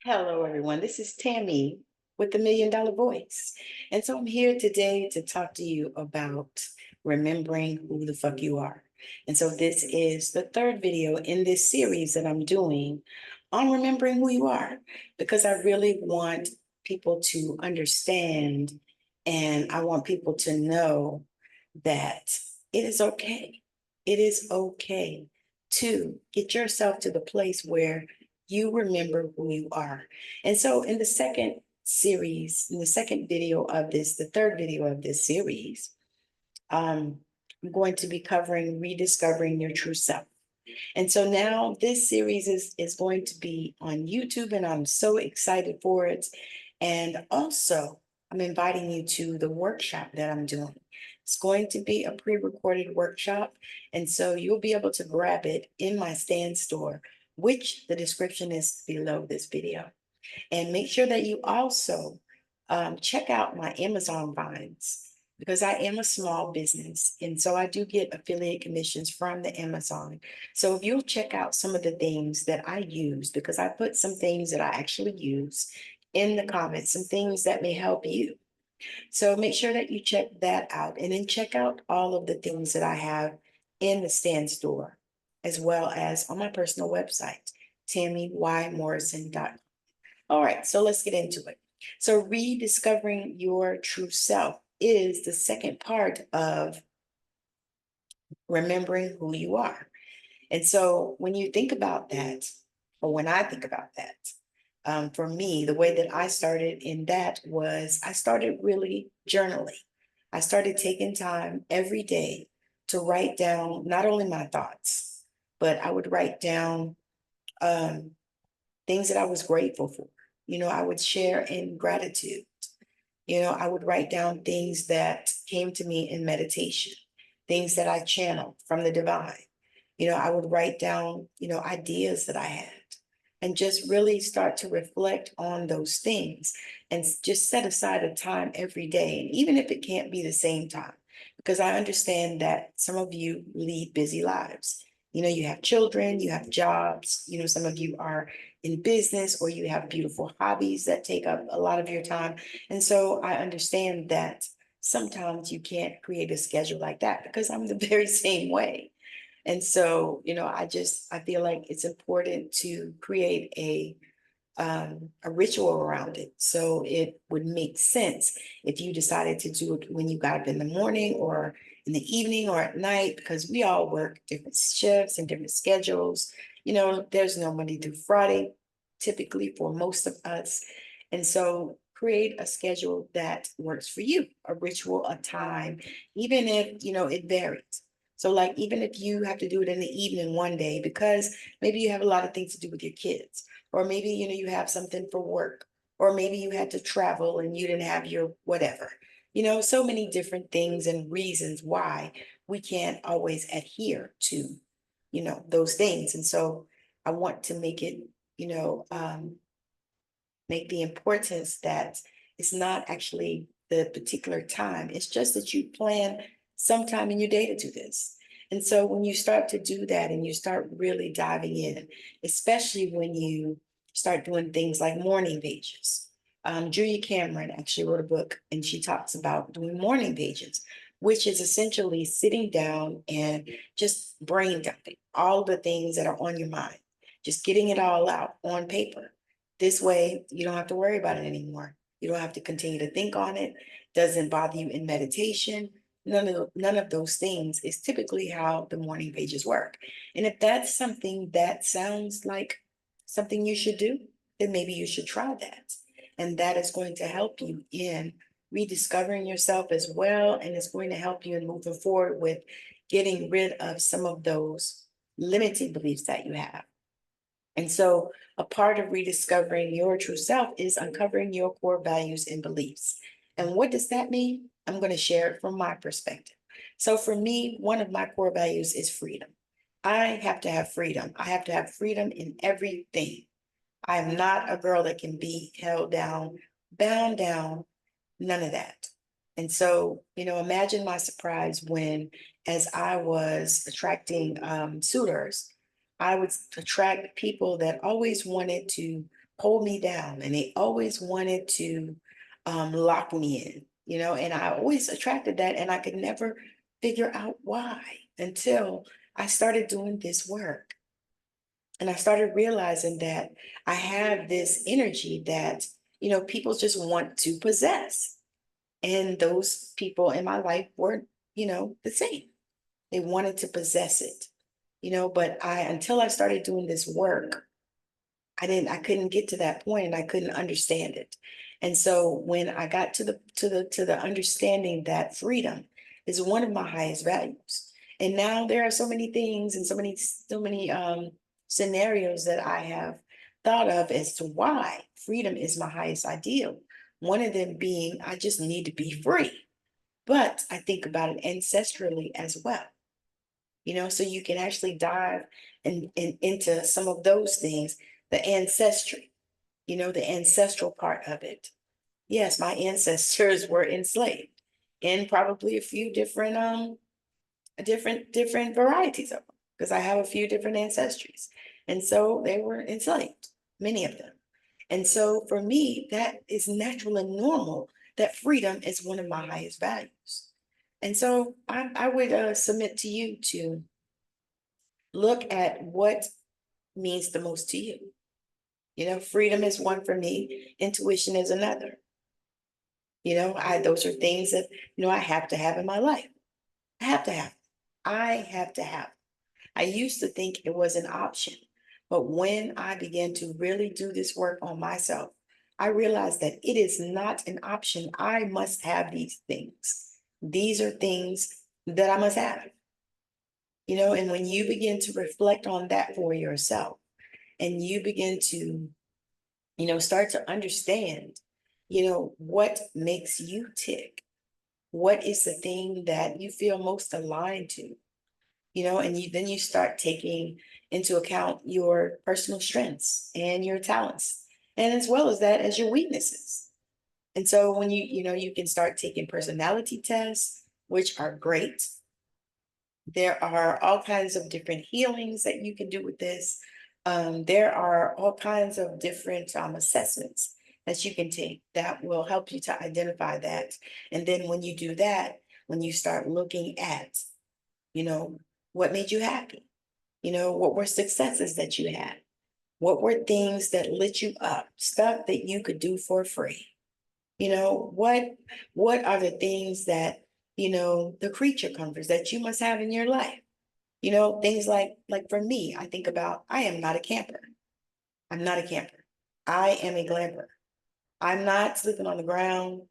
Hello, everyone. This is Tammy with the $1 Million Voice. And so I'm here today to talk to you about remembering who the fuck you are. And so this is the third video in this series that I'm doing on remembering who you are, because I really want people to understand and I want people to know that it is okay. It is okay to get yourself to the place where you remember who you are. And so in the second series, in the second video of this, the third video of this series, I'm going to be covering rediscovering your true self. And so now this series is going to be on YouTube, and I'm so excited for it. And also, I'm inviting you to the workshop that I'm doing. It's going to be a pre-recorded workshop, and so you'll be able to grab it in my stand store, which the description is below this video. And make sure that you also check out my Amazon Vines, because I am a small business. And so I do get affiliate commissions from the Amazon. So if you'll check out some of the things that I use, because I put some things that I actually use in the comments, some things that may help you. So make sure that you check that out, and then check out all of the things that I have in the stand store, as well as on my personal website, tammymorrison.com. All right, so let's get into it. So, rediscovering your true self is the second part of remembering who you are. And so, when you think about that, or when I think about that, for me, the way that I started in that was I started really journaling. I started taking time every day to write down not only my thoughts, but I would write down um, things that I was grateful for. I would share in gratitude. I would write down things that came to me in meditation, things that I channeled from the divine. I would write down, ideas that I had, and just really start to reflect on those things, and just set aside a time every day. And even if it can't be the same time, because I understand that some of you lead busy lives. You have children, you have jobs, some of you are in business, or you have beautiful hobbies that take up a lot of your time. And so I understand that sometimes you can't create a schedule like that, because I'm the very same way. And so, I feel like it's important to create a ritual around it. So it would make sense if you decided to do it when you got up in the morning, or in the evening, or at night, because we all work different shifts and different schedules. There's no Monday through Friday, typically, for most of us. And so create a schedule that works for you, a ritual, a time, even if, it varies. So, like, even if you have to do it in the evening one day, because maybe you have a lot of things to do with your kids, or maybe, you have something for work, or maybe you had to travel and you didn't have your whatever. So many different things and reasons why we can't always adhere to, those things. And so I want to make it, you know, um, make the importance that it's not actually the particular time. It's just that you plan sometime in your day to do this. And so when you start to do that and you start really diving in, especially when you start doing things like morning pages. Julia Cameron actually wrote a book, and she talks about doing morning pages, which is essentially sitting down and just brain dumping all the things that are on your mind, just getting it all out on paper. This way, you don't have to worry about it anymore. You don't have to continue to think on it. Doesn't bother you in meditation. None of those things is typically how the morning pages work. And if that's something that sounds like something you should do, then maybe you should try that. And that is going to help you in rediscovering yourself as well. And it's going to help you in moving forward with getting rid of some of those limiting beliefs that you have. And so, a part of rediscovering your true self is uncovering your core values and beliefs. And what does that mean? I'm going to share it from my perspective. So, for me, one of my core values is freedom. I have to have freedom. I have to have freedom in everything. I am not a girl that can be held down, bound down, none of that. And so, imagine my surprise when, as I was attracting suitors, I would attract people that always wanted to hold me down, and they always wanted to lock me in, and I always attracted that, and I could never figure out why until I started doing this work. And I started realizing that I have this energy that, people just want to possess. And those people in my life were, the same. They wanted to possess it, but until I started doing this work, I couldn't get to that point and I couldn't understand it. And so when I got to the understanding that freedom is one of my highest values. And now there are so many things and so many scenarios that I have thought of as to why freedom is my highest ideal. One of them being I just need to be free. But I think about it ancestrally as well, so you can actually dive into some of those things, the ancestry, the ancestral part of it. Yes, my ancestors were enslaved in probably a few different varieties of them, because I have a few different ancestries. And so they were enslaved, many of them. And so for me, that is natural and normal, that freedom is one of my highest values. And so I would submit to you to look at what means the most to you. Freedom is one for me, intuition is another. Those are things that, I have to have in my life. I have to have. I have to have. I used to think it was an option, but when I began to really do this work on myself, I realized that it is not an option. I must have these things. These are things that I must have. And when you begin to reflect on that for yourself, and you begin to, start to understand, what makes you tick, what is the thing that you feel most aligned to, and then you start taking into account your personal strengths and your talents, and as well as that as your weaknesses. And so when you can start taking personality tests, which are great. There are all kinds of different healings that you can do with this. There are all kinds of different assessments that you can take that will help you to identify that. And then when you do that, when you start looking at, what made you happy? What were successes that you had? What were things that lit you up? Stuff that you could do for free. What are the things that, the creature comforts that you must have in your life? Things like for me, I think about I am not a camper. I'm not a camper. I am a glamper. I'm not sleeping on the ground.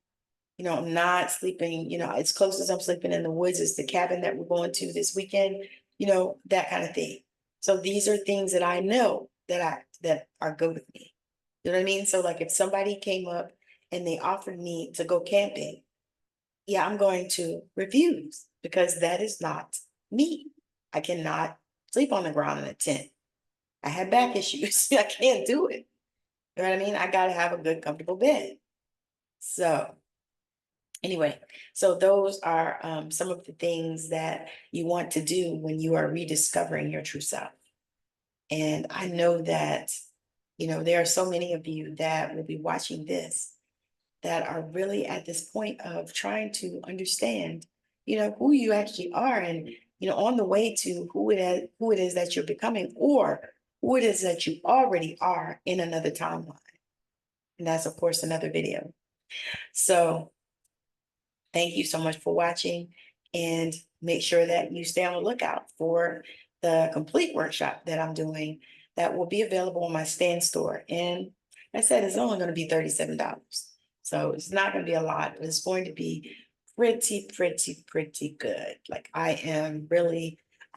I'm not sleeping, as close as I'm sleeping in the woods is the cabin that we're going to this weekend, that kind of thing. So these are things that I know that are good with me. You know what I mean? So like if somebody came up and they offered me to go camping, yeah, I'm going to refuse because that is not me. I cannot sleep on the ground in a tent. I have back issues. I can't do it. You know what I mean? I got to have a good, comfortable bed. So anyway, so those are some of the things that you want to do when you are rediscovering your true self. And I know that, there are so many of you that will be watching this that are really at this point of trying to understand, who you actually are, and, on the way to who it is that you're becoming, or who it is that you already are in another timeline. And that's, of course, another video. So thank you so much for watching, and make sure that you stay on the lookout for the complete workshop that I'm doing that will be available on my Stand store. And like I said, it's only going to be $37. So it's not going to be a lot, but it's going to be pretty good. Like I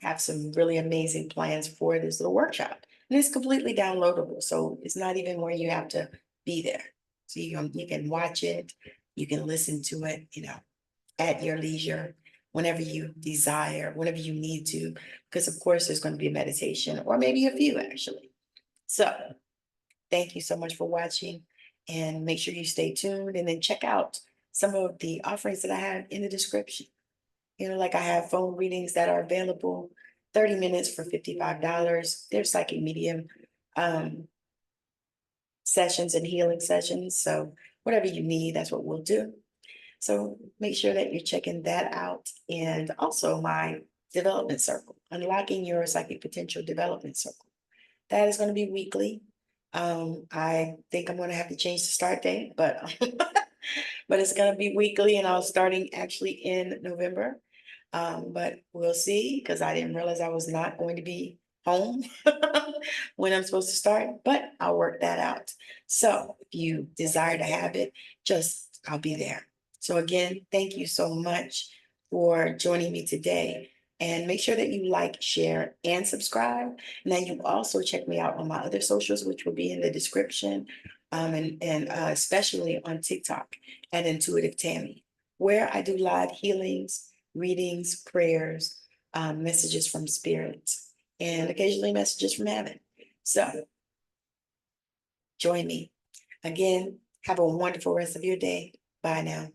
have some really amazing plans for this little workshop. And it's completely downloadable. So it's not even where you have to be there. So you can watch it, you can listen to it, at your leisure, whenever you desire, whenever you need to, because of course there's going to be a meditation, or maybe a few actually. So thank you so much for watching, and make sure you stay tuned, and then check out some of the offerings that I have in the description. Like I have phone readings that are available, 30 minutes for $55. They're psychic medium sessions and healing sessions. So whatever you need, that's what we'll do. So make sure that you're checking that out. And also my development circle, unlocking your psychic potential development circle. That is going to be weekly. I think I'm going to have to change the start date, but but it's going to be weekly, and I was starting actually in November. But we'll see, because I didn't realize I was not going to be home when I'm supposed to start, but I'll work that out. So if you desire to have it, I'll be there. So again, thank you so much for joining me today. And make sure that you like, share, and subscribe. Now you also check me out on my other socials, which will be in the description, and especially on TikTok at Intuitive Tammy, where I do live healings, readings, prayers, messages from spirits, and occasionally messages from heaven. So join me. Again, have a wonderful rest of your day. Bye now.